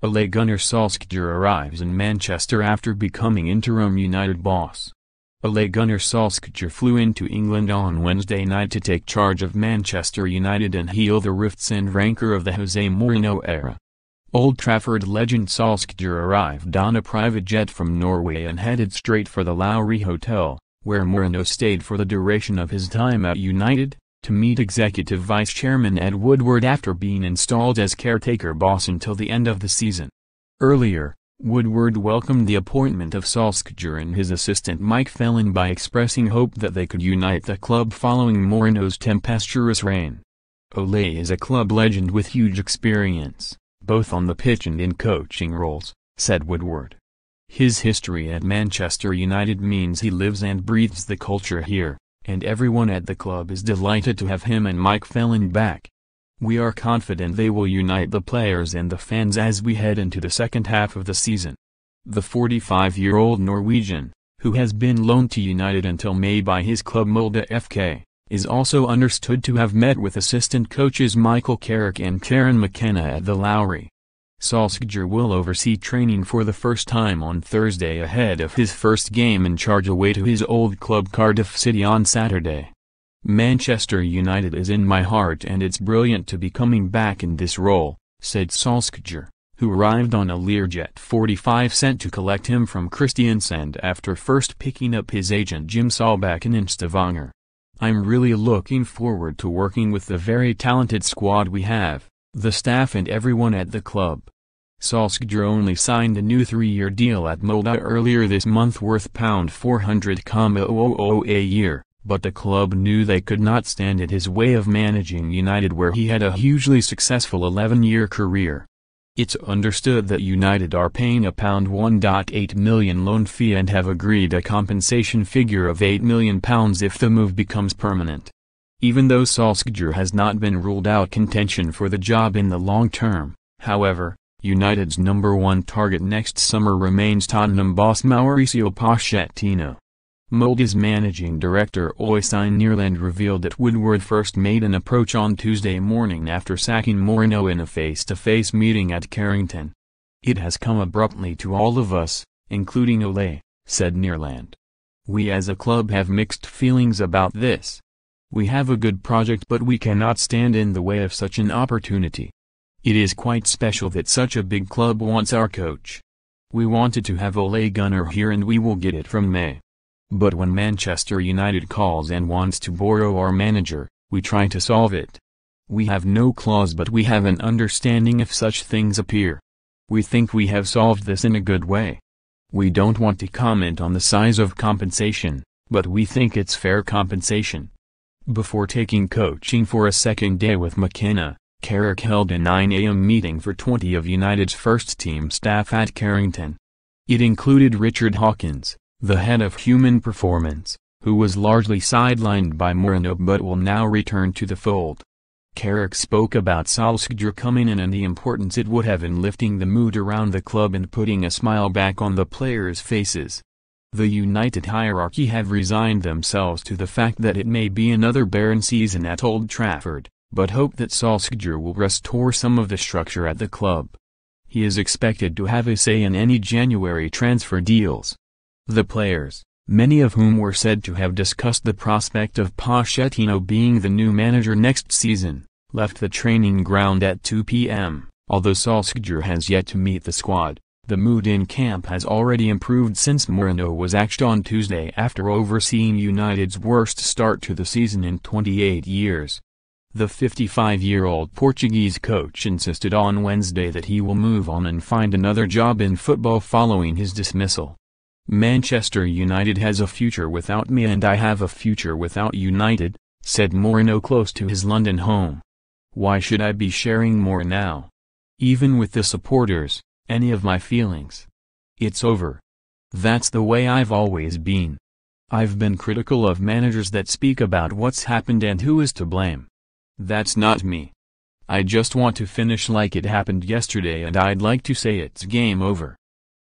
Ole Gunnar Solskjaer arrives in Manchester after becoming interim United boss. Ole Gunnar Solskjaer flew into England on Wednesday night to take charge of Manchester United and heal the rifts and rancor of the Jose Mourinho era. Old Trafford legend Solskjaer arrived on a private jet from Norway and headed straight for the Lowry Hotel, where Mourinho stayed for the duration of his time at United, to meet Executive Vice Chairman Ed Woodward after being installed as caretaker boss until the end of the season. Earlier, Woodward welcomed the appointment of Solskjaer and his assistant Mike Phelan by expressing hope that they could unite the club following Mourinho's tempestuous reign. Ole is a club legend with huge experience, both on the pitch and in coaching roles, said Woodward. His history at Manchester United means he lives and breathes the culture here, and everyone at the club is delighted to have him and Mike Phelan back. We are confident they will unite the players and the fans as we head into the second half of the season. The 45-year-old Norwegian, who has been loaned to United until May by his club Molde FK, is also understood to have met with assistant coaches Carrick and Kieran McKenna at the Lowry. Solskjaer will oversee training for the first time on Thursday ahead of his first game in charge away to his old club Cardiff City on Saturday. Manchester United is in my heart and it's brilliant to be coming back in this role, said Solskjaer, who arrived on a Learjet 45 sent to collect him from Kristiansand after first picking up his agent Jim Solbakken in Stavanger. I'm really looking forward to working with the very talented squad we have, the staff and everyone at the club. Solskjaer only signed a new 3-year deal at Molde earlier this month worth £400,000 a year, but the club knew they could not stand in his way of managing United where he had a hugely successful 11-year career. It's understood that United are paying a £1.8 million loan fee and have agreed a compensation figure of £8 million if the move becomes permanent. Even though Solskjaer has not been ruled out contention for the job in the long term, however, United's #1 target next summer remains Tottenham boss Mauricio Pochettino. Molde's managing director Øystein Neerland revealed that Woodward first made an approach on Tuesday morning after sacking Mourinho in a face-to-face meeting at Carrington. It has come abruptly to all of us, including Ole, said Neerland. We as a club have mixed feelings about this. We have a good project but we cannot stand in the way of such an opportunity. It is quite special that such a big club wants our coach. We wanted to have Ole Gunnar here and we will get it from May. But when Manchester United calls and wants to borrow our manager, we try to solve it. We have no clause but we have an understanding if such things appear. We think we have solved this in a good way. We don't want to comment on the size of compensation, but we think it's fair compensation. Before taking coaching for a second day with McKenna, Carrick held a 9 a.m. meeting for 20 of United's first-team staff at Carrington. It included Richard Hawkins, the head of human performance, who was largely sidelined by Mourinho but will now return to the fold. Carrick spoke about Solskjaer coming in and the importance it would have in lifting the mood around the club and putting a smile back on the players' faces. The United hierarchy have resigned themselves to the fact that it may be another barren season at Old Trafford, but hope that Solskjaer will restore some of the structure at the club. He is expected to have a say in any January transfer deals. The players, many of whom were said to have discussed the prospect of Pochettino being the new manager next season, left the training ground at 2 p.m. Although Solskjaer has yet to meet the squad, the mood in camp has already improved since Mourinho was axed on Tuesday after overseeing United's worst start to the season in 28 years. The 55-year-old Portuguese coach insisted on Wednesday that he will move on and find another job in football following his dismissal. Manchester United has a future without me and I have a future without United, said Mourinho close to his London home. Why should I be sharing more now? Even with the supporters, any of my feelings. It's over. That's the way I've always been. I've been critical of managers that speak about what's happened and who is to blame. That's not me. I just want to finish like it happened yesterday and I'd like to say it's game over.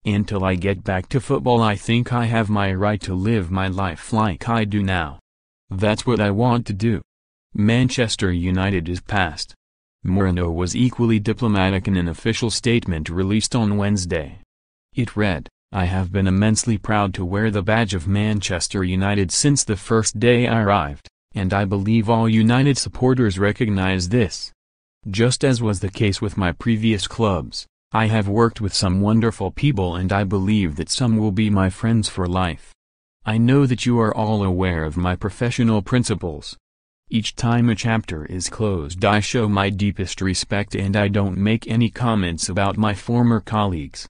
Until I get back to football I think I have my right to live my life like I do now. That's what I want to do. Manchester United is past. Mourinho was equally diplomatic in an official statement released on Wednesday. It read, "I have been immensely proud to wear the badge of Manchester United since the first day I arrived, and I believe all United supporters recognise this. Just as was the case with my previous clubs, I have worked with some wonderful people and I believe that some will be my friends for life. I know that you are all aware of my professional principles. Each time a chapter is closed I show my deepest respect and I don't make any comments about my former colleagues."